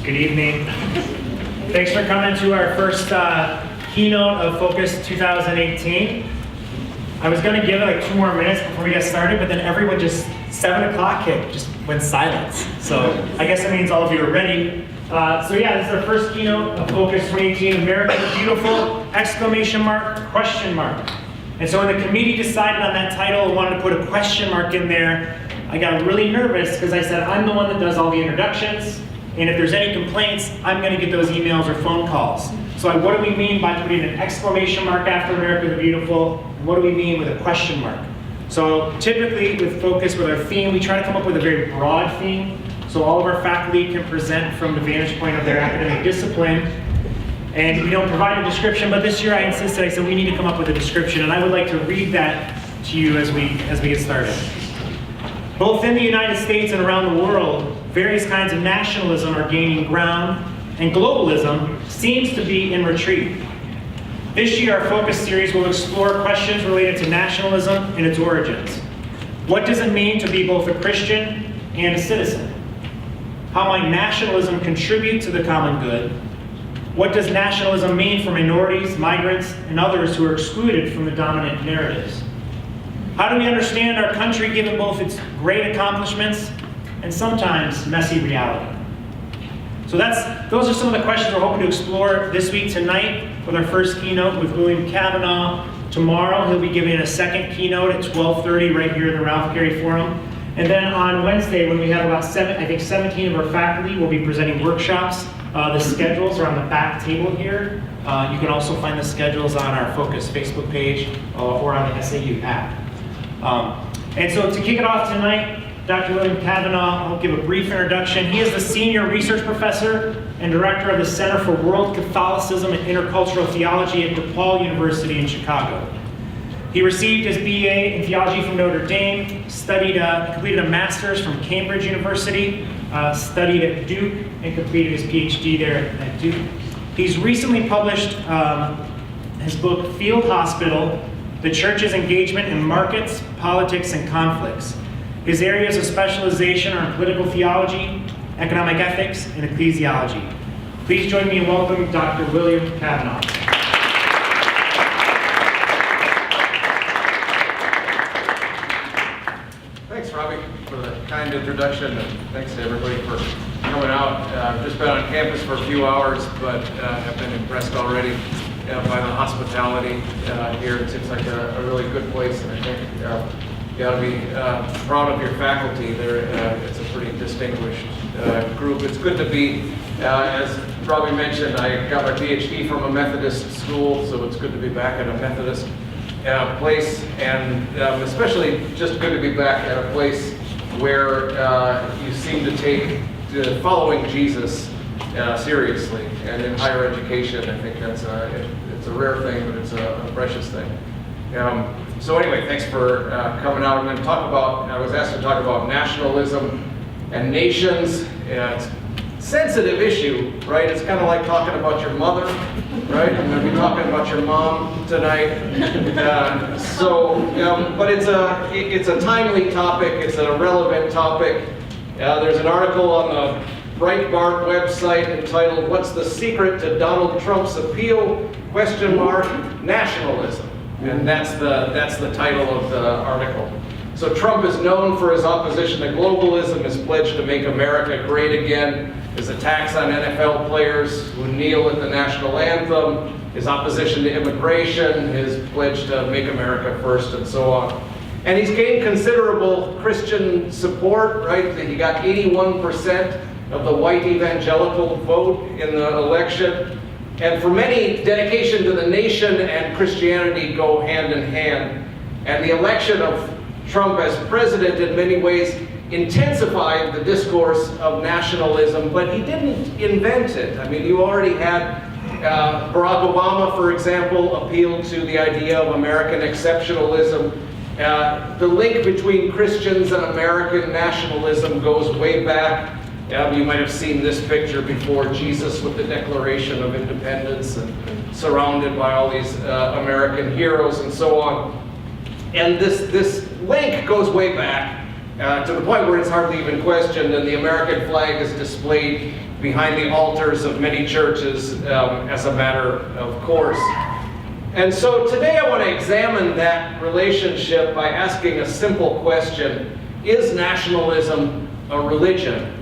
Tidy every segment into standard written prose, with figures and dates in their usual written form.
Good evening. Thanks for coming to our first keynote of Focus 2018. I was going to give it like 2 more minutes before we get started, but then everyone just, 7 o'clock hit, just went silent. So I guess that means all of you are ready. So yeah, this is our first keynote of Focus 2018, America the Beautiful, exclamation mark, question mark. And so when the committee decided on that title and wanted to put a question mark in there, I got really nervous because I said, I'm the one that does all the introductions, and if there's any complaints, I'm going to get those emails or phone calls. So what do we mean by putting an exclamation mark after America the Beautiful? And what do we mean with a question mark? So typically with Focus, with our theme, we try to come up with a very broad theme, so all of our faculty can present from the vantage point of their academic discipline. And we don't provide a description, but this year I insisted, I said we need to come up with a description, and I would like to read that to you as we get started. Both in the United States and around the world, various kinds of nationalism are gaining ground, and globalism seems to be in retreat. This year, our Focus series will explore questions related to nationalism and its origins. What does it mean to be both a Christian and a citizen? How might nationalism contribute to the common good? What does nationalism mean for minorities, migrants, and others who are excluded from the dominant narratives? How do we understand our country given both its great accomplishments and sometimes messy reality? So those are some of the questions we're hoping to explore this week tonight with our first keynote with William Cavanaugh. Tomorrow he'll be giving a second keynote at 12:30 right here in the Ralph Carey Forum. And then on Wednesday, when we have about 17 of our faculty, we'll be presenting workshops. The schedules are on the back table here. You can also find the schedules on our Focus Facebook page or on the SAU app. And so to kick it off tonight, Dr. William Cavanaugh will give a brief introduction. He is the Senior Research Professor and Director of the Center for World Catholicism and Intercultural Theology at DePaul University in Chicago. He received his BA in Theology from Notre Dame, completed a Master's from Cambridge University, studied at Duke, and completed his PhD there at Duke. He's recently published his book, Field Hospital, The Church's Engagement in Markets, Politics, and Conflicts. His areas of specialization are in political theology, economic ethics, and ecclesiology. Please join me in welcoming Dr. William Cavanaugh. Thanks, Robbie, for the kind introduction, and thanks to everybody for coming out. I've just been on campus for a few hours, but have been impressed already by the hospitality here. It seems like a really good place, and I think you ought to be proud of your faculty. It's a pretty distinguished group. It's good to be, as Robbie mentioned, I got my PhD from a Methodist school, so it's good to be back at a Methodist place, and especially just good to be back at a place where you seem to take following Jesus seriously. And in higher education, I think it's a rare thing, but it's a precious thing. So anyway, thanks for coming out. I'm going to I was asked to talk about nationalism and nations. It's a sensitive issue, right? It's kind of like talking about your mother, right? I'm going to be talking about your mom tonight. But it's a timely topic. It's a relevant topic. There's an article on the Breitbart website entitled, "What's the Secret to Donald Trump's Appeal? Nationalism." And that's the title of the article. So Trump is known for his opposition to globalism, his pledge to make America great again, his attacks on NFL players who kneel at the national anthem, his opposition to immigration, his pledge to make America first, and so on. And he's gained considerable Christian support, right? He got 81% of the white evangelical vote in the election. And for many, dedication to the nation and Christianity go hand in hand. And the election of Trump as president in many ways intensified the discourse of nationalism, but he didn't invent it. I mean, you already had Barack Obama, for example, appeal to the idea of American exceptionalism. The link between Christians and American nationalism goes way back. You might have seen this picture before, Jesus with the Declaration of Independence and surrounded by all these American heroes and so on. And this link goes way back. to the point where it's hardly even questioned, and the American flag is displayed behind the altars of many churches as a matter of course. And so today I want to examine that relationship by asking a simple question: is nationalism a religion?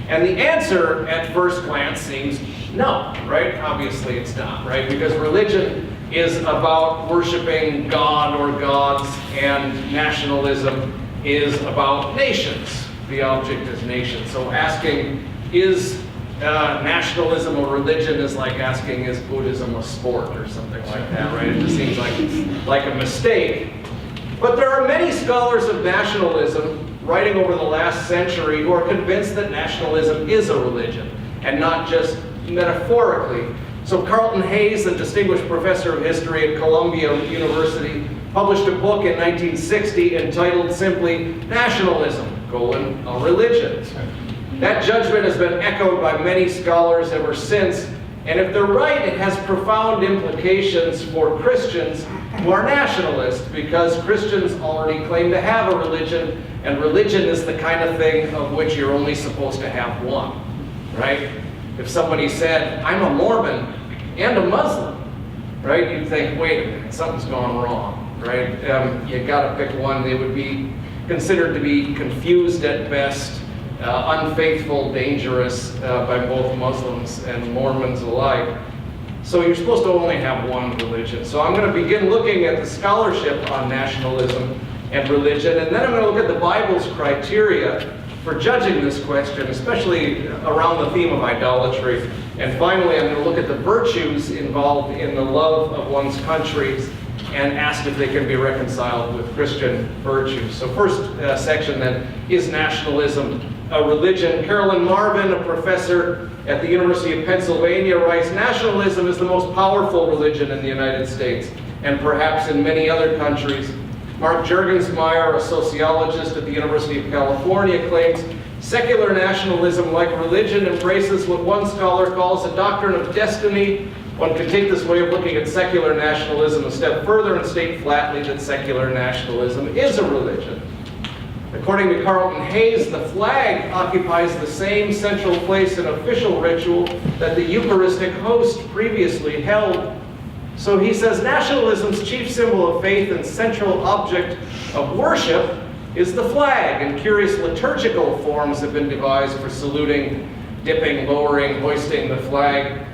And the answer at first glance seems no, right? Obviously it's not, right? Because religion is about worshiping God or gods, and nationalism is about nations. The object is nations. So asking, is nationalism a religion, is like asking, is Buddhism a sport or something like that, right? It just seems like a mistake. But there are many scholars of nationalism writing over the last century who are convinced that nationalism is a religion, and not just metaphorically. So Carlton Hayes, a distinguished professor of history at Columbia University, published a book in 1960 entitled simply Nationalism, a Religion. That judgment has been echoed by many scholars ever since, and if they're right, it has profound implications for Christians who are nationalists, because Christians already claim to have a religion, and religion is the kind of thing of which you're only supposed to have one, right? If somebody said, I'm a Mormon and a Muslim, right, you'd think, wait a minute, something's gone wrong, right? You gotta pick one. They would be considered to be confused at best, unfaithful, dangerous by both Muslims and Mormons alike. So you're supposed to only have one religion. So I'm going to begin looking at the scholarship on nationalism and religion, and then I'm going to look at the Bible's criteria for judging this question, especially around the theme of idolatry. And finally, I'm going to look at the virtues involved in the love of one's countries and ask if they can be reconciled with Christian virtues. So first section then, is nationalism a religion? Carolyn Marvin, a professor at the University of Pennsylvania, writes, nationalism is the most powerful religion in the United States, and perhaps in many other countries. Mark Juergensmeyer, a sociologist at the University of California, claims secular nationalism, like religion, embraces what one scholar calls a doctrine of destiny. One could take this way of looking at secular nationalism a step further and state flatly that secular nationalism is a religion. According to Carlton Hayes, the flag occupies the same central place in official ritual that the Eucharistic host previously held. So he says nationalism's chief symbol of faith and central object of worship is the flag, and curious liturgical forms have been devised for saluting, dipping, lowering, hoisting the flag.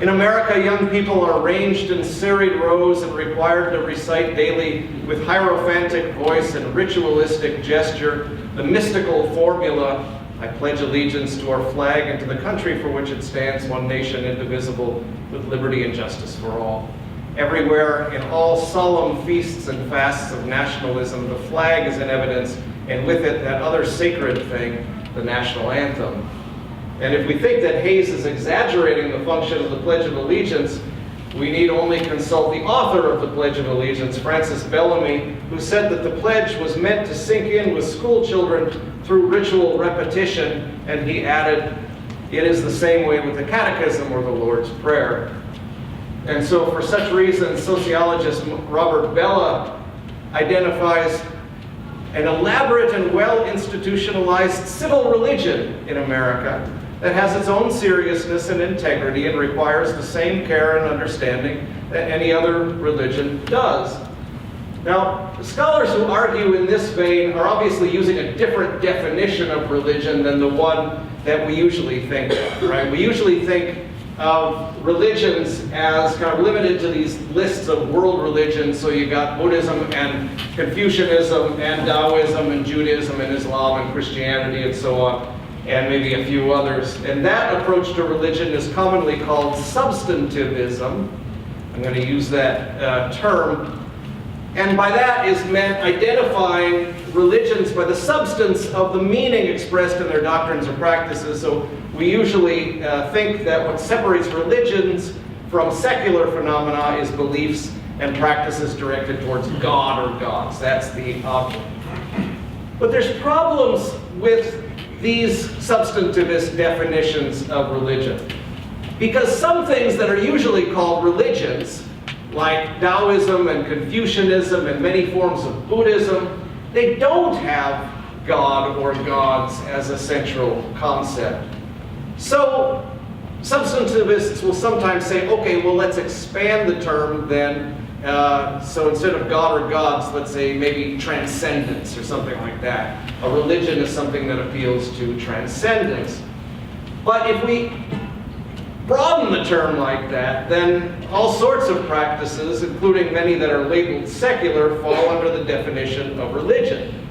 In America, young people are arranged in serried rows and required to recite daily with hierophantic voice and ritualistic gesture the mystical formula, I pledge allegiance to our flag and to the country for which it stands, one nation indivisible, with liberty and justice for all. Everywhere, in all solemn feasts and fasts of nationalism, the flag is in evidence, and with it that other sacred thing, the national anthem. And if we think that Hayes is exaggerating the function of the Pledge of Allegiance, we need only consult the author of the Pledge of Allegiance, Francis Bellamy, who said that the pledge was meant to sink in with school children through ritual repetition, and he added, it is the same way with the Catechism or the Lord's Prayer. And so for such reasons, sociologist Robert Bellah identifies an elaborate and well-institutionalized civil religion in America that has its own seriousness and integrity and requires the same care and understanding that any other religion does. Now, the scholars who argue in this vein are obviously using a different definition of religion than the one that we usually think of, right? We usually think of religions as kind of limited to these lists of world religions. So you got Buddhism and Confucianism and Taoism and Judaism and Islam and Christianity and so on, and maybe a few others. And that approach to religion is commonly called substantivism. I'm going to use that term. And by that is meant identifying religions by the substance of the meaning expressed in their doctrines or practices. So we usually think that what separates religions from secular phenomena is beliefs and practices directed towards God or gods. That's the object. But there's problems with these substantivist definitions of religion. Because some things that are usually called religions, like Taoism and Confucianism and many forms of Buddhism, they don't have God or gods as a central concept. So substantivists will sometimes say, okay, well, let's expand the term then. So instead of God or gods, let's say maybe transcendence or something like that. A religion is something that appeals to transcendence. But if we broaden the term like that, then all sorts of practices, including many that are labeled secular, fall under the definition of religion.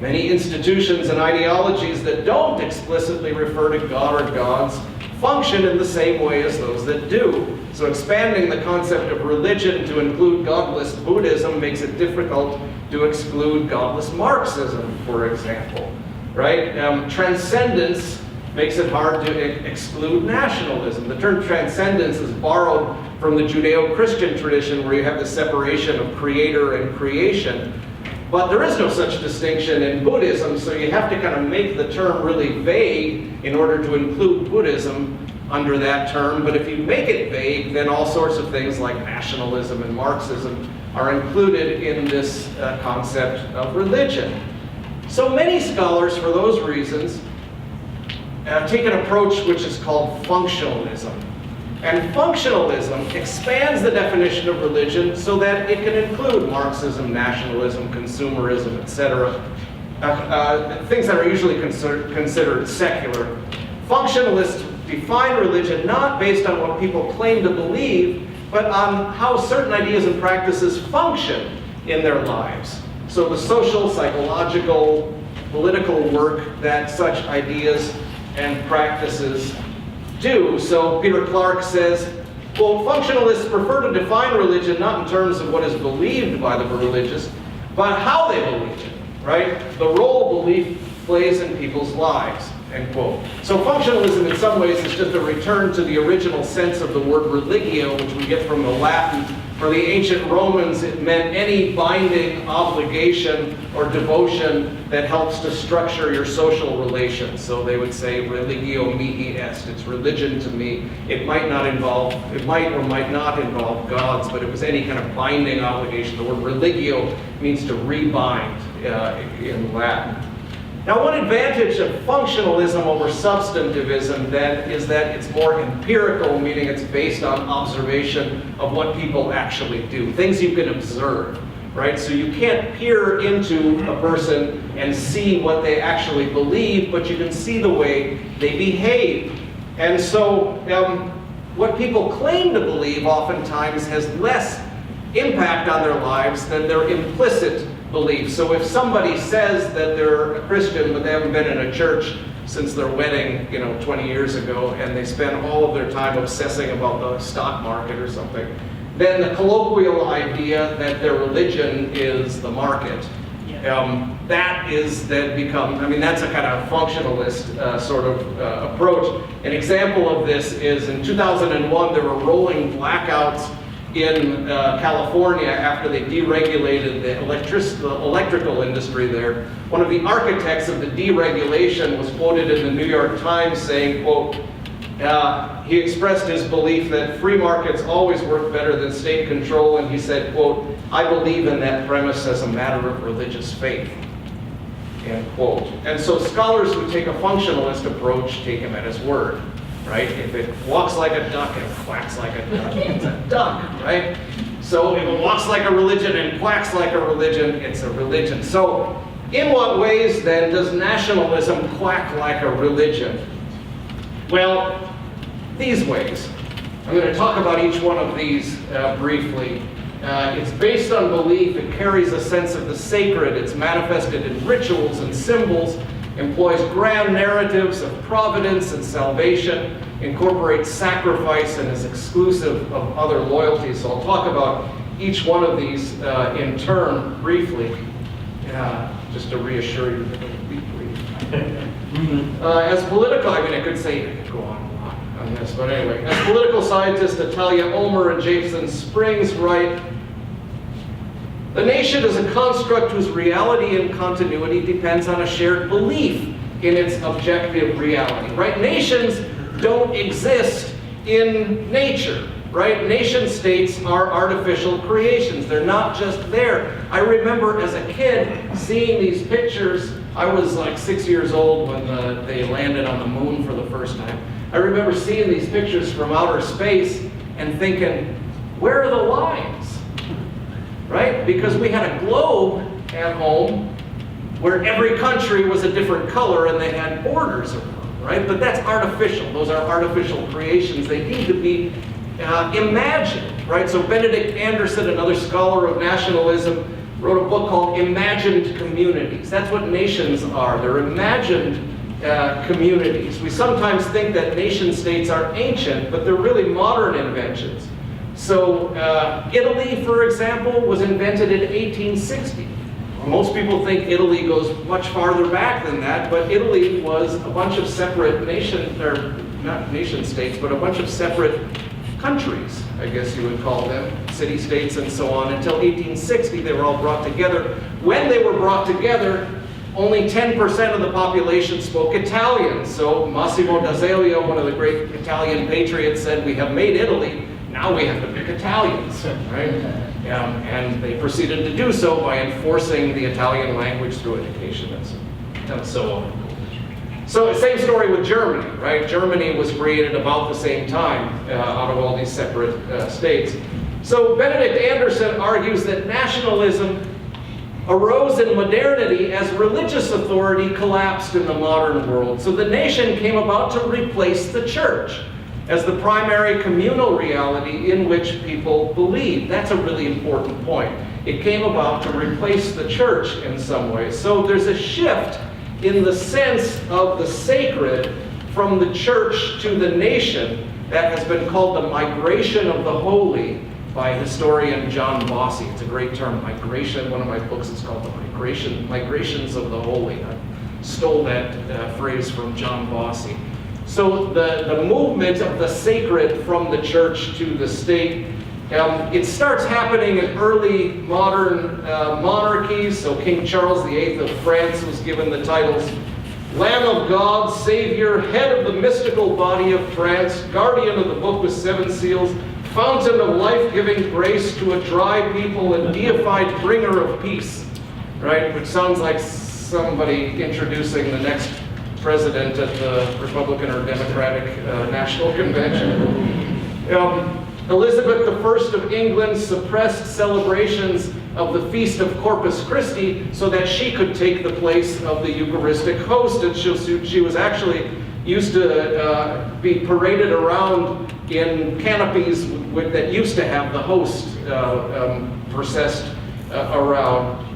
Many institutions and ideologies that don't explicitly refer to God or gods function in the same way as those that do. So expanding the concept of religion to include godless Buddhism makes it difficult to exclude godless Marxism, for example, right? Transcendence makes it hard to exclude nationalism. The term transcendence is borrowed from the Judeo-Christian tradition where you have the separation of creator and creation. But there is no such distinction in Buddhism, so you have to kind of make the term really vague in order to include Buddhism under that term. But if you make it vague, then all sorts of things like nationalism and Marxism are included in this concept of religion. So many scholars, for those reasons, take an approach which is called functionalism. And functionalism expands the definition of religion so that it can include Marxism, nationalism, consumerism, etc. Things that are usually considered secular. Functionalists define religion not based on what people claim to believe, but on how certain ideas and practices function in their lives. So the social, psychological, political work that such ideas and practices do. So Peter Clark says, well, functionalists prefer to define religion not in terms of what is believed by the religious, but how they believe it, right? The role belief plays in people's lives, end quote. So functionalism in some ways is just a return to the original sense of the word religio, which we get from the Latin. For the ancient Romans, it meant any binding obligation or devotion that helps to structure your social relations. So they would say, religio mihi est, it's religion to me. It might or might not involve gods, but it was any kind of binding obligation. The word religio means to rebind in Latin. Now, one advantage of functionalism over substantivism, then, is that it's more empirical, meaning it's based on observation of what people actually do, things you can observe, right? So you can't peer into a person and see what they actually believe, but you can see the way they behave. And so what people claim to believe oftentimes has less impact on their lives than their implicit belief. So if somebody says that they're a Christian, but they haven't been in a church since their wedding, 20 years ago, and they spend all of their time obsessing about the stock market or something, then the colloquial idea that their religion is the market, that is then that's a kind of functionalist sort of approach. An example of this is in 2001, there were rolling blackouts in California after they deregulated the electrical industry there. One of the architects of the deregulation was quoted in the New York Times saying, quote, he expressed his belief that free markets always work better than state control, and he said, quote, I believe in that premise as a matter of religious faith, end quote. And so scholars who take a functionalist approach take him at his word. Right? If it walks like a duck and quacks like a duck, it's a duck, right? So if it walks like a religion and quacks like a religion, it's a religion. So in what ways then does nationalism quack like a religion? Well, these ways. I'm going to talk about each one of these briefly. It's based on belief, it carries a sense of the sacred, it's manifested in rituals and symbols, employs grand narratives of providence and salvation, incorporates sacrifice, and is exclusive of other loyalties. So I'll talk about each one of these in turn briefly, just to reassure you that it'll be brief. As political, I could say, I could go on this, but anyway. As political scientists Natalia Ulmer and Jason Springs write, the nation is a construct whose reality and continuity depends on a shared belief in its objective reality, right? Nations don't exist in nature, right? Nation states are artificial creations. They're not just there. I remember as a kid seeing these pictures. I was like 6 years old when they landed on the moon for the first time. I remember seeing these pictures from outer space and thinking, where are the lines? Right? Because we had a globe at home where every country was a different color and they had borders around, right? But that's artificial. Those are artificial creations. They need to be imagined, right? So Benedict Anderson, another scholar of nationalism, wrote a book called Imagined Communities. That's what nations are. They're imagined communities. We sometimes think that nation states are ancient, but they're really modern inventions. So Italy, for example, was invented in 1860. Most people think Italy goes much farther back than that, but Italy was a bunch of separate not nation states, but a bunch of separate countries, I guess you would call them, city-states and so on. Until 1860, they were all brought together. When they were brought together, only 10% of the population spoke Italian. So Massimo d'Azeglio, one of the great Italian patriots, said, we have made Italy, now we have to pick Italians, right? And they proceeded to do so by enforcing the Italian language through education and so on. So same story with Germany, right? Germany was created about the same time out of all these separate states. So Benedict Anderson argues that nationalism arose in modernity as religious authority collapsed in the modern world. So the nation came about to replace the church as the primary communal reality in which people believe. That's a really important point. It came about to replace the church in some ways. So there's a shift in the sense of the sacred from the church to the nation that has been called the migration of the holy by historian John Bossy. It's a great term, migration. One of my books is called The Migrations of the Holy. I stole that phrase from John Bossy. So the movement of the sacred from the church to the state, it starts happening in early modern monarchies. So King Charles VIII of France was given the titles Lamb of God, Savior, Head of the mystical body of France, Guardian of the Book with 7 seals, Fountain of life-giving grace to a dry people, and deified bringer of peace, right? Which sounds like somebody introducing the next president at the Republican or Democratic National Convention. Elizabeth I of England suppressed celebrations of the Feast of Corpus Christi so that she could take the place of the Eucharistic host, and she was actually used to be paraded around in canopies that used to have the host processed around.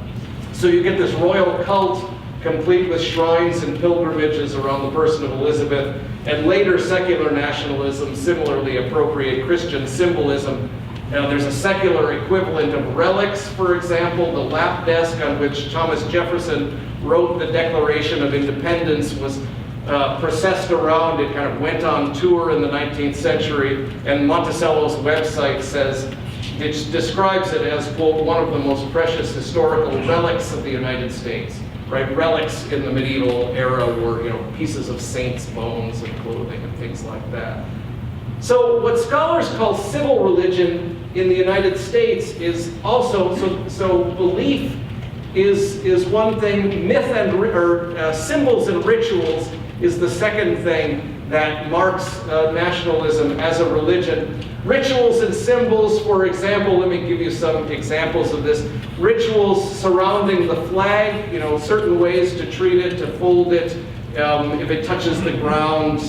So you get this royal cult complete with shrines and pilgrimages around the person of Elizabeth, and later secular nationalism similarly appropriate Christian symbolism. Now there's a secular equivalent of relics, for example, the lap desk on which Thomas Jefferson wrote the Declaration of Independence was processed around. It kind of went on tour in the 19th century, and Monticello's website says, it describes it as, quote, one of the most precious historical relics of the United States. Right, relics in the medieval era were, pieces of saints' bones and clothing and things like that. So what scholars call civil religion in the United States is also, so belief is one thing, myth and symbols and rituals is the second thing that marks nationalism as a religion. Rituals and symbols, for example, let me give you some examples of this. Rituals surrounding the flag, certain ways to treat it, to fold it. If it touches the ground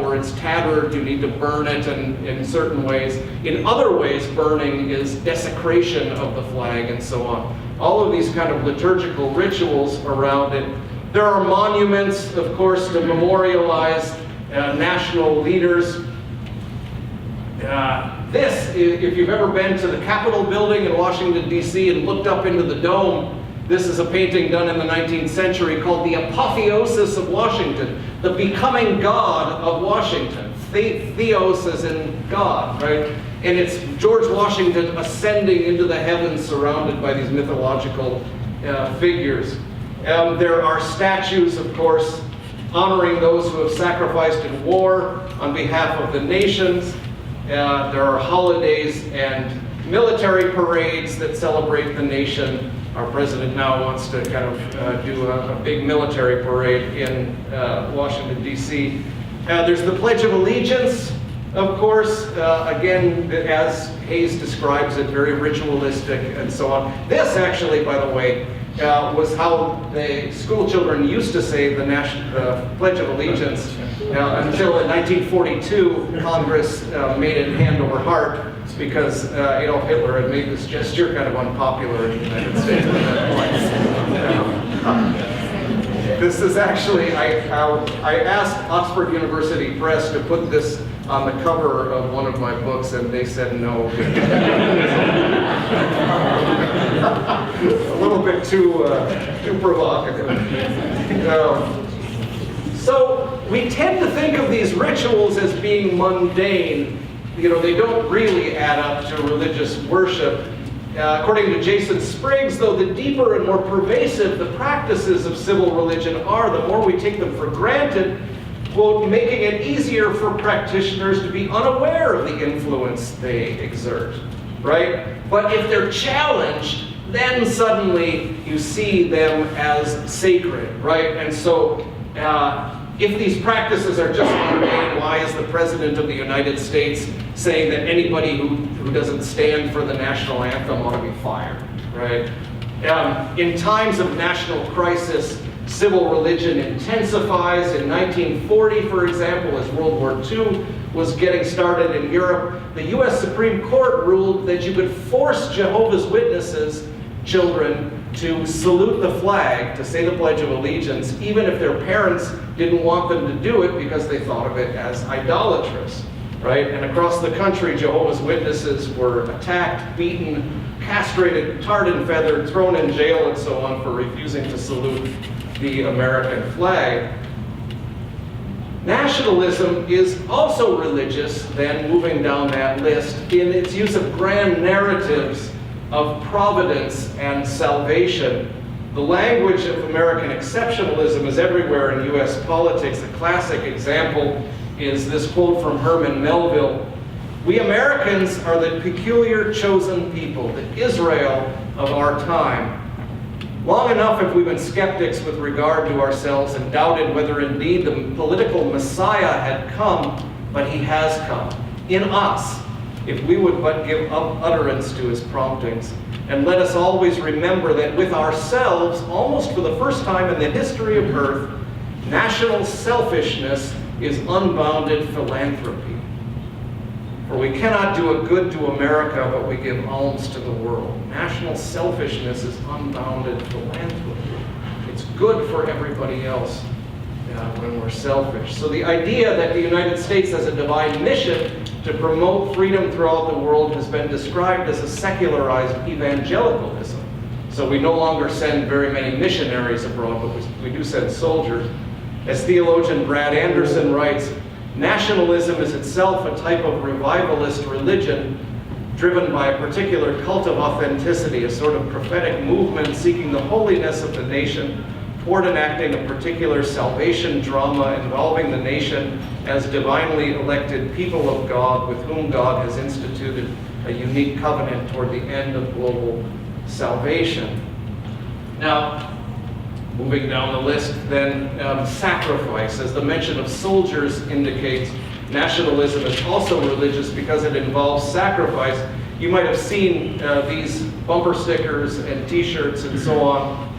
or it's tattered, you need to burn it in certain ways. In other ways, burning is desecration of the flag and so on. All of these kind of liturgical rituals around it. There are monuments, of course, to memorialize national leaders. If you've ever been to the Capitol building in Washington, D.C. and looked up into the dome, this is a painting done in the 19th century called The Apotheosis of Washington, the becoming God of Washington. Theos as in God, right? And it's George Washington ascending into the heavens surrounded by these mythological figures. There are statues, of course, honoring those who have sacrificed in war on behalf of the nations. There are holidays and military parades that celebrate the nation. Our president now wants to kind of do a big military parade in Washington, D.C. There's the Pledge of Allegiance, of course, again, as Hayes describes it, very ritualistic and so on. This actually, by the way, was how the school children used to say the Pledge of Allegiance until in 1942 Congress made it hand over heart because Adolf Hitler had made this gesture kind of unpopular in the United States at that point. This is actually, I asked Oxford University Press to put this on the cover of one of my books, and they said no. A little bit too provocative. So we tend to think of these rituals as being mundane. You know, they don't really add up to religious worship. According to Jason Spriggs, though, the deeper and more pervasive the practices of civil religion are, the more we take them for granted, quote, making it easier for practitioners to be unaware of the influence they exert, right? But if they're challenged, then suddenly you see them as sacred, right? And so if these practices are just mundane, why is the President of the United States saying that anybody who doesn't stand for the national anthem ought to be fired, right? In times of national crisis, civil religion intensifies. In 1940, for example, as World War II was getting started in Europe, the U.S. Supreme Court ruled that you could force Jehovah's Witnesses children to salute the flag, to say the Pledge of Allegiance, even if their parents didn't want them to do it because they thought of it as idolatrous, right? And across the country, Jehovah's Witnesses were attacked, beaten, castrated, tarred and feathered, thrown in jail, and so on for refusing to salute the American flag. Nationalism is also religious, then moving down that list, in its use of grand narratives of providence and salvation. The language of American exceptionalism is everywhere in U.S. politics. A classic example is this quote from Herman Melville: "We Americans are the peculiar chosen people, the Israel of our time. Long enough have we been skeptics with regard to ourselves and doubted whether indeed the political Messiah had come, but he has come in us, if we would but give up utterance to his promptings. And let us always remember that with ourselves, almost for the first time in the history of earth, national selfishness is unbounded philanthropy. For we cannot do a good to America, but we give alms to the world." National selfishness is unbounded philanthropy. It's good for everybody else when we're selfish. So the idea that the United States has a divine mission to promote freedom throughout the world has been described as a secularized evangelicalism. So we no longer send very many missionaries abroad, but we do send soldiers. As theologian Brad Anderson writes, nationalism is itself a type of revivalist religion driven by a particular cult of authenticity, a sort of prophetic movement seeking the holiness of the nation toward enacting a particular salvation drama involving the nation as divinely elected people of God with whom God has instituted a unique covenant toward the end of global salvation. Now, moving down the list, then sacrifice, as the mention of soldiers indicates, nationalism is also religious because it involves sacrifice. You might have seen these bumper stickers and t-shirts and so on.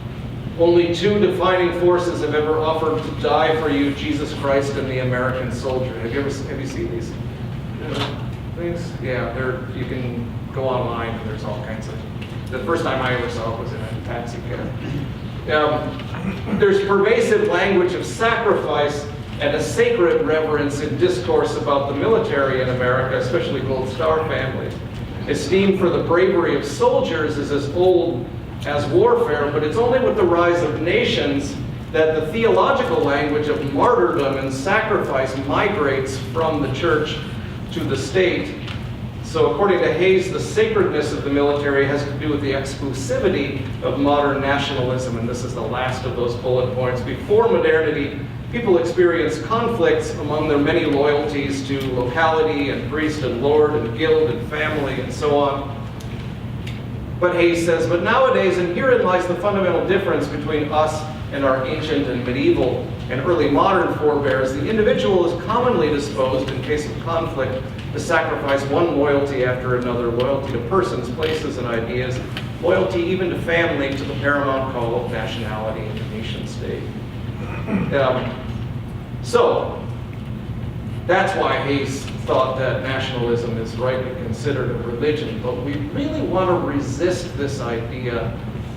Only two defining forces have ever offered to die for you, Jesus Christ and the American soldier. Have you seen these things? Yeah, you can go online and there's all kinds of. The first time I ever saw it was in a taxi cab. There's pervasive language of sacrifice and a sacred reverence in discourse about the military in America, especially Gold Star families. Esteem for the bravery of soldiers is as old as warfare, but it's only with the rise of nations that the theological language of martyrdom and sacrifice migrates from the church to the state. So according to Hayes, the sacredness of the military has to do with the exclusivity of modern nationalism, and this is the last of those bullet points. Before modernity, People experience conflicts among their many loyalties to locality and priest and lord and guild and family and so on. But Hayes says, but nowadays, and herein lies the fundamental difference between us and our ancient and medieval and early modern forebears, the individual is commonly disposed, in case of conflict, to sacrifice one loyalty after another, loyalty to persons, places, and ideas, loyalty even to family, to the paramount call of nationality and the nation state. So, that's why Hayes thought that nationalism is rightly considered a religion, but we really want to resist this idea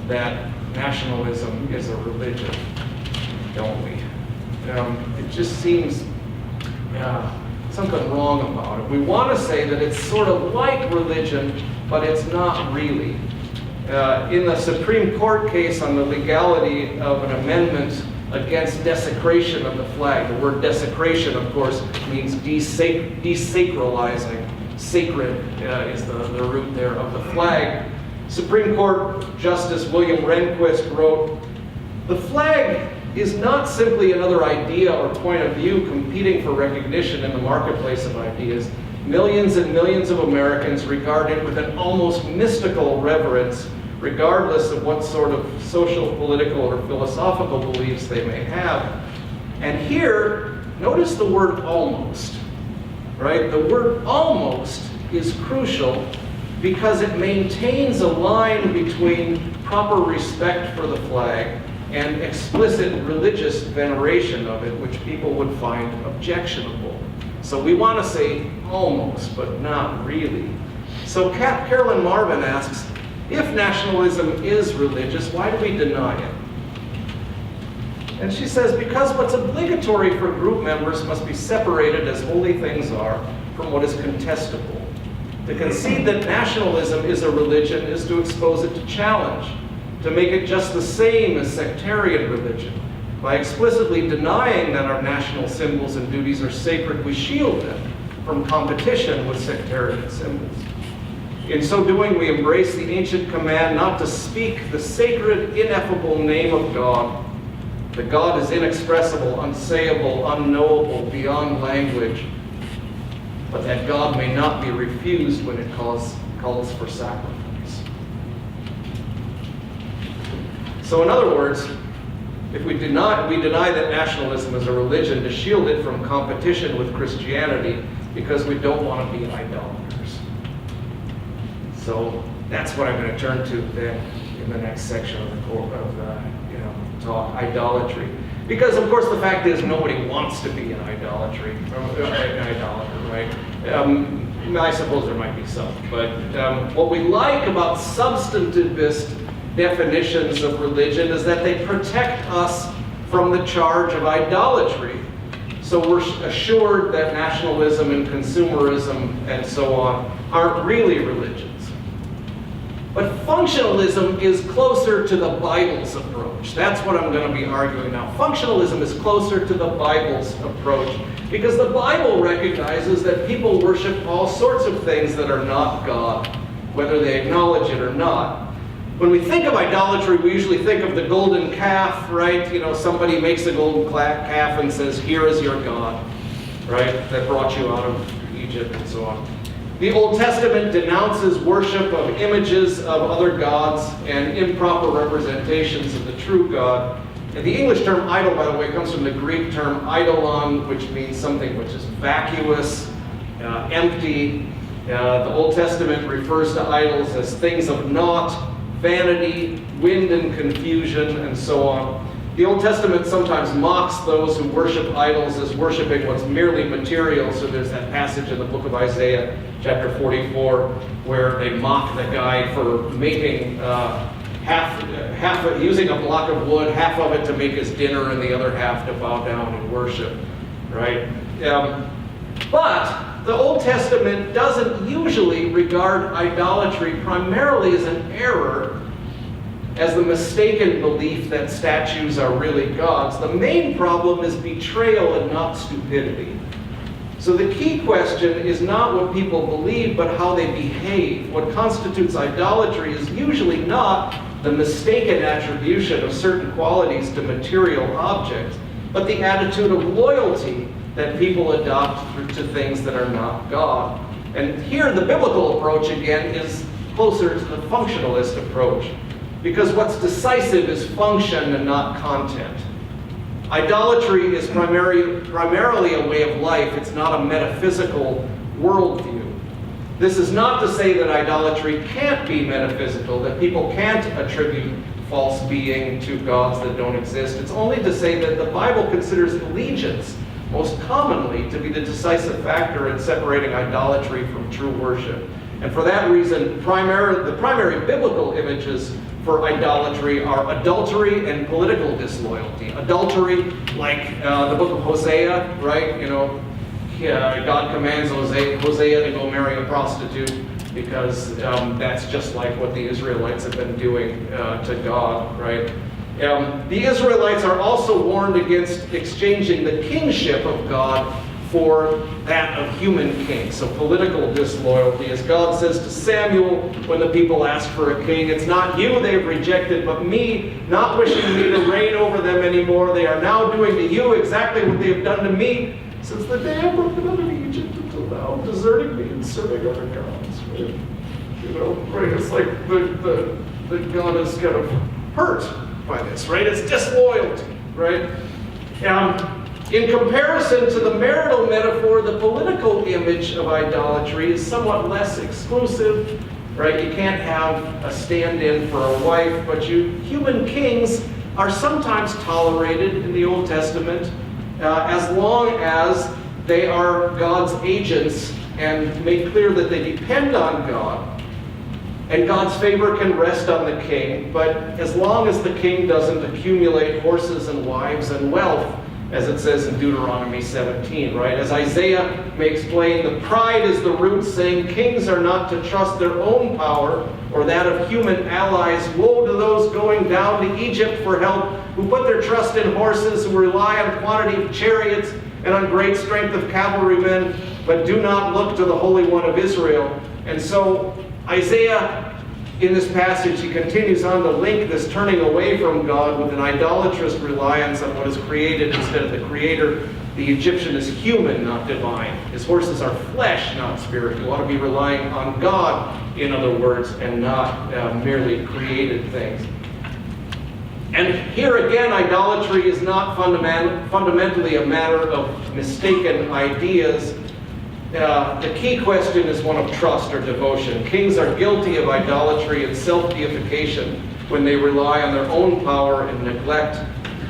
that nationalism is a religion, don't we? It just seems something wrong about it. We want to say that it's sort of like religion, but it's not really. In the Supreme Court case on the legality of an amendment against desecration of the flag, the word desecration, of course, means desacralizing. Sacred is the root there of the flag. Supreme Court Justice William Rehnquist wrote, "The flag is not simply another idea or point of view competing for recognition in the marketplace of ideas. Millions and millions of Americans regard it with an almost mystical reverence, regardless of what sort of social, political, or philosophical beliefs they may have." And here, notice the word almost, right? The word almost is crucial because it maintains a line between proper respect for the flag and explicit religious veneration of it, which people would find objectionable. So we want to say almost, but not really. So Carolyn Marvin asks, if nationalism is religious, why do we deny it? And she says, because what's obligatory for group members must be separated, as holy things are, from what is contestable. To concede that nationalism is a religion is to expose it to challenge, to make it just the same as sectarian religion. By explicitly denying that our national symbols and duties are sacred, we shield them from competition with sectarian symbols. In so doing, we embrace the ancient command not to speak the sacred, ineffable name of God. That God is inexpressible, unsayable, unknowable, beyond language, but that God may not be refused when it calls for sacrifice. So in other words, if we deny that nationalism is a religion to shield it from competition with Christianity because we don't want to be idolaters. So that's what I'm going to turn to then in the next section of the talk, idolatry. Because of course the fact is nobody wants to be an idolater, right? I suppose there might be some, but what we like about substantivist definitions of religion is that they protect us from the charge of idolatry. So we're assured that nationalism and consumerism and so on aren't really religions. But functionalism is closer to the Bible's approach. That's what I'm going to be arguing now. Functionalism is closer to the Bible's approach because the Bible recognizes that people worship all sorts of things that are not God, whether they acknowledge it or not. When we think of idolatry, we usually think of the golden calf, right? You know, somebody makes a golden calf and says, "Here is your God," right? That brought you out of Egypt and so on. The Old Testament denounces worship of images of other gods and improper representations of the true God. And the English term idol, by the way, comes from the Greek term eidolon, which means something which is vacuous, empty. The Old Testament refers to idols as things of naught, vanity, wind and confusion, and so on. The Old Testament sometimes mocks those who worship idols as worshiping what's merely material. So there's that passage in the book of Isaiah, chapter 44, where they mock the guy for making using a block of wood, half of it to make his dinner and the other half to bow down and worship, right? But the Old Testament doesn't usually regard idolatry primarily as an error, as the mistaken belief that statues are really gods. The main problem is betrayal and not stupidity. So the key question is not what people believe, but how they behave. What constitutes idolatry is usually not the mistaken attribution of certain qualities to material objects. but the attitude of loyalty that people adopt to things that are not God. And here the biblical approach again is closer to the functionalist approach, because what's decisive is function and not content. Idolatry is primarily a way of life. It's not a metaphysical worldview. This is not to say that idolatry can't be metaphysical, that people can't attribute false being to gods that don't exist. It's only to say that the Bible considers allegiance most commonly to be the decisive factor in separating idolatry from true worship. And for that reason, the primary biblical images for idolatry are adultery and political disloyalty. Adultery, like the book of Hosea, right? God commands Hosea to go marry a prostitute because that's just like what the Israelites have been doing to God, right? The Israelites are also warned against exchanging the kingship of God for that of human kings. So political disloyalty, as God says to Samuel when the people ask for a king, it's not you they've rejected, but me, not wishing me to reign over them anymore. They are now doing to you exactly what they have done to me since the day I brought them out of Egypt until now, deserting me and serving other gods. Right? It's like the God is kind of hurt by this, right? It's disloyalty, right? In comparison to the marital metaphor, the political image of idolatry is somewhat less exclusive, right? You can't have a stand-in for a wife, but human kings are sometimes tolerated in the Old Testament as long as they are God's agents and make clear that they depend on God. And God's favor can rest on the king, but as long as the king doesn't accumulate horses and wives and wealth, as it says in Deuteronomy 17, right? As Isaiah may explain, the pride is the root, saying kings are not to trust their own power or that of human allies. Woe to those going down to Egypt for help, who put their trust in horses, who rely on quantity of chariots and on great strength of cavalrymen, but do not look to the Holy One of Israel. And so Isaiah, in this passage, he continues on to link this turning away from God with an idolatrous reliance on what is created instead of the Creator. The Egyptian is human, not divine. His horses are flesh, not spirit. You ought to be relying on God, in other words, and not merely created things. And here again, idolatry is not fundamentally a matter of mistaken ideas. The key question is one of trust or devotion. Kings are guilty of idolatry and self-deification when they rely on their own power and neglect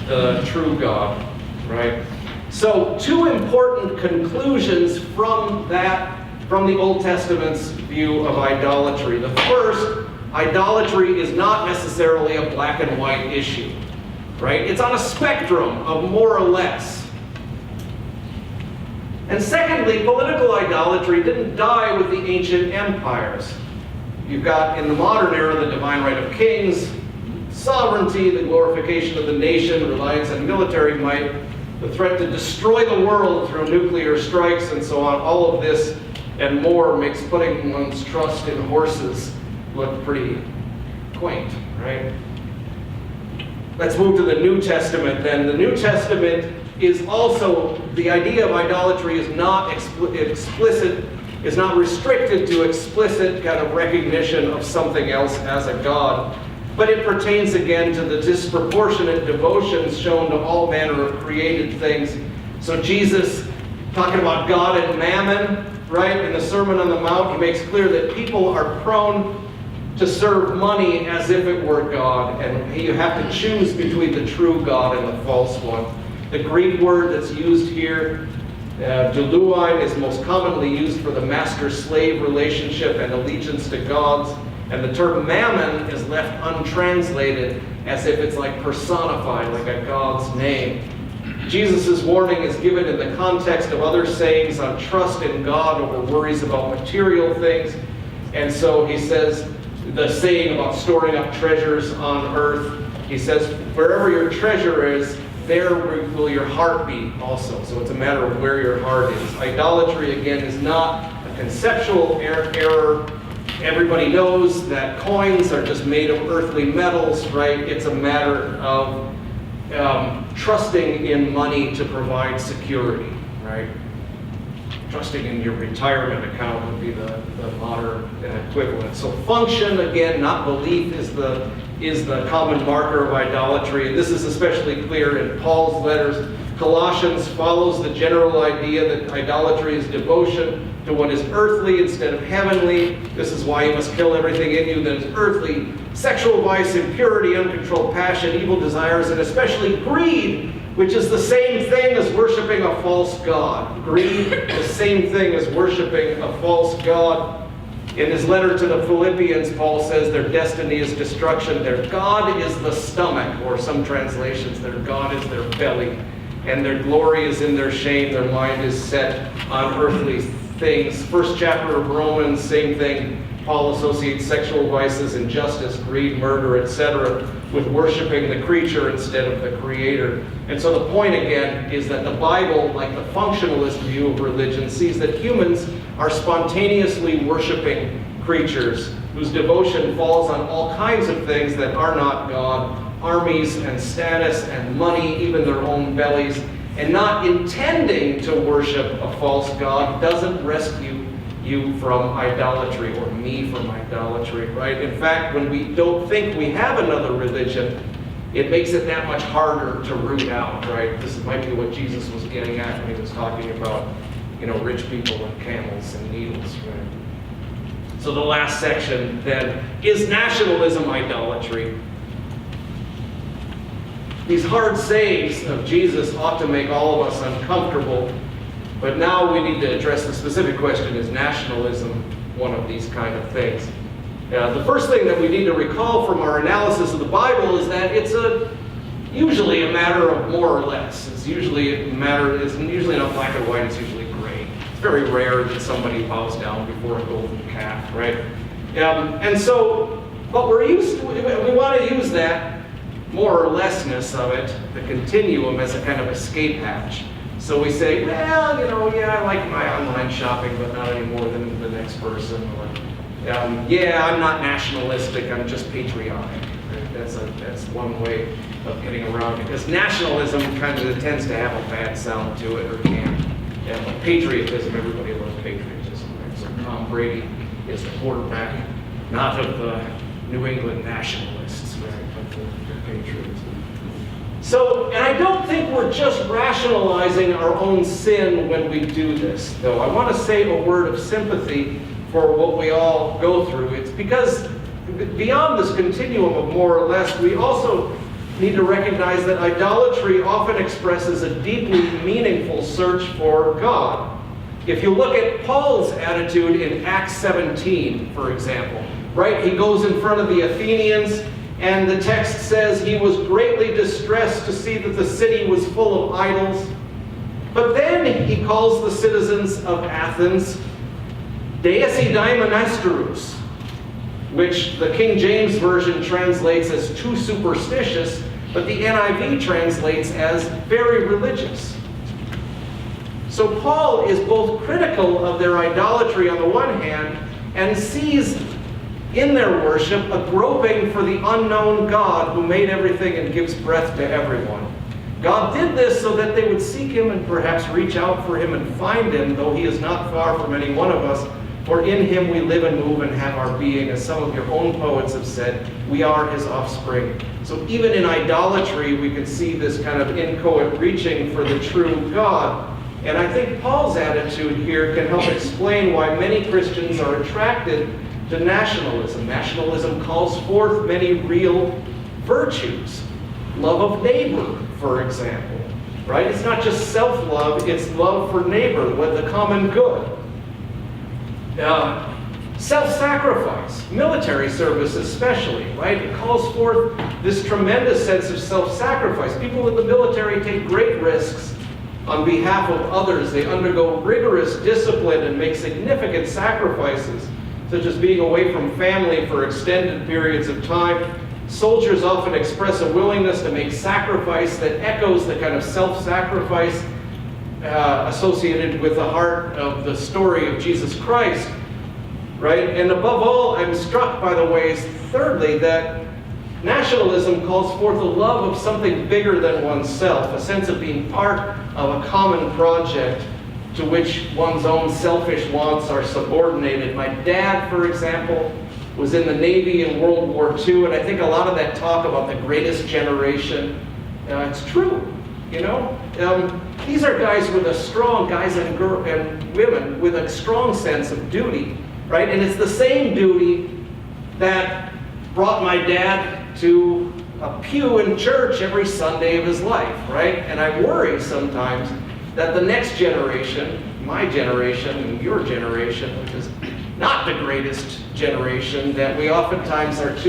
the true God, right? So, two important conclusions from the Old Testament's view of idolatry. The first, idolatry is not necessarily a black and white issue, right? It's on a spectrum of more or less. And secondly, political idolatry didn't die with the ancient empires. You've got, in the modern era, the divine right of kings, sovereignty, the glorification of the nation, reliance on military might, the threat to destroy the world through nuclear strikes, and so on. All of this and more makes putting one's trust in horses look pretty quaint, right? Let's move to the New Testament then. The New Testament is also, the idea of idolatry is not explicit, is not restricted to explicit kind of recognition of something else as a god, but it pertains again to the disproportionate devotions shown to all manner of created things. So Jesus, talking about God and mammon, right, in the Sermon on the Mount, he makes clear that people are prone to serve money as if it were God, and you have to choose between the true God and the false one. The Greek word that's used here, doulouin, is most commonly used for the master-slave relationship and allegiance to gods. And the term mammon is left untranslated as if it's like personified, like a god's name. Jesus' warning is given in the context of other sayings on trust in God over worries about material things. And so he says, the saying about storing up treasures on earth, he says, wherever your treasure is, there will your heart be also. So it's a matter of where your heart is. Idolatry, again, is not a conceptual error. Everybody knows that coins are just made of earthly metals, right? It's a matter of trusting in money to provide security, right? Trusting in your retirement account would be the modern equivalent. So function, again, not belief, is the common marker of idolatry. And this is especially clear in Paul's letters. Colossians follows the general idea that idolatry is devotion to what is earthly instead of heavenly. This is why you must kill everything in you that is earthly. Sexual vice, impurity, uncontrolled passion, evil desires, and especially greed, which is the same thing as worshiping a false god. Greed, the same thing as worshiping a false god. In his letter to the Philippians, Paul says their destiny is destruction. Their God is the stomach, or some translations, their God is their belly. And their glory is in their shame. Their mind is set on earthly things. First chapter of Romans, same thing. Paul associates sexual vices, injustice, greed, murder, etc. with worshiping the creature instead of the creator. And so the point again is that the Bible, like the functionalist view of religion, sees that humans are spontaneously worshiping creatures whose devotion falls on all kinds of things that are not God. Armies and status and money, even their own bellies, and not intending to worship a false god doesn't rescue you from idolatry, or me from idolatry, right? In fact, when we don't think we have another religion, it makes it that much harder to root out, right? This might be what Jesus was getting at when he was talking about, rich people and camels and needles, right? So the last section then, is nationalism idolatry? These hard sayings of Jesus ought to make all of us uncomfortable, but now we need to address the specific question, is nationalism one of these kind of things? The first thing that we need to recall from our analysis of the Bible is that it's usually a matter of more or less. It's usually not black and white, it's usually gray. It's very rare that somebody bows down before a golden calf, right? And so, but we want to use that more or lessness of it, the continuum, as a kind of escape hatch. So we say, well, I like my online shopping, but not any more than the next person. Or, I'm not nationalistic, I'm just patriotic. Right? That's one way of getting around it. Because nationalism kind of tends to have a bad sound to it, or can. But patriotism, everybody loves patriotism. Right? So Tom Brady is the quarterback, not of the New England nationalists, right? But the patriots. So, and I don't think we're just rationalizing our own sin when we do this, though. I want to say a word of sympathy for what we all go through. It's because beyond this continuum of more or less, we also need to recognize that idolatry often expresses a deeply meaningful search for God. If you look at Paul's attitude in Acts 17, for example, right? He goes in front of the Athenians, and the text says he was greatly distressed to see that the city was full of idols. But then he calls the citizens of Athens deisi daimonesterous, which the King James Version translates as too superstitious, but the NIV translates as very religious. So Paul is both critical of their idolatry on the one hand, and sees in their worship a groping for the unknown God who made everything and gives breath to everyone. God did this so that they would seek him and perhaps reach out for him and find him, though he is not far from any one of us. For in him we live and move and have our being, as some of your own poets have said, we are his offspring. So even in idolatry, we can see this kind of inchoate reaching for the true God. And I think Paul's attitude here can help explain why many Christians are attracted to nationalism. Nationalism calls forth many real virtues. Love of neighbor, for example, right? It's not just self-love, it's love for neighbor, with the common good. Self-sacrifice, military service especially, right? It calls forth this tremendous sense of self-sacrifice. People in the military take great risks on behalf of others. They undergo rigorous discipline and make significant sacrifices, such as being away from family for extended periods of time. Soldiers often express a willingness to make sacrifice that echoes the kind of self-sacrifice associated with the heart of the story of Jesus Christ, right? And above all, I'm struck by the ways, thirdly, that Nationalism calls forth a love of something bigger than oneself, a sense of being part of a common project to which one's own selfish wants are subordinated. My dad, for example, was in the Navy in World War II, and I think a lot of that talk about the greatest generation, it's true, you know? These are guys with a strong, guys and women with a strong sense of duty, right? And it's the same duty that brought my dad to a pew in church every Sunday of his life, right? And I worry sometimes that the next generation, my generation and your generation, which is not the greatest generation, that we oftentimes are too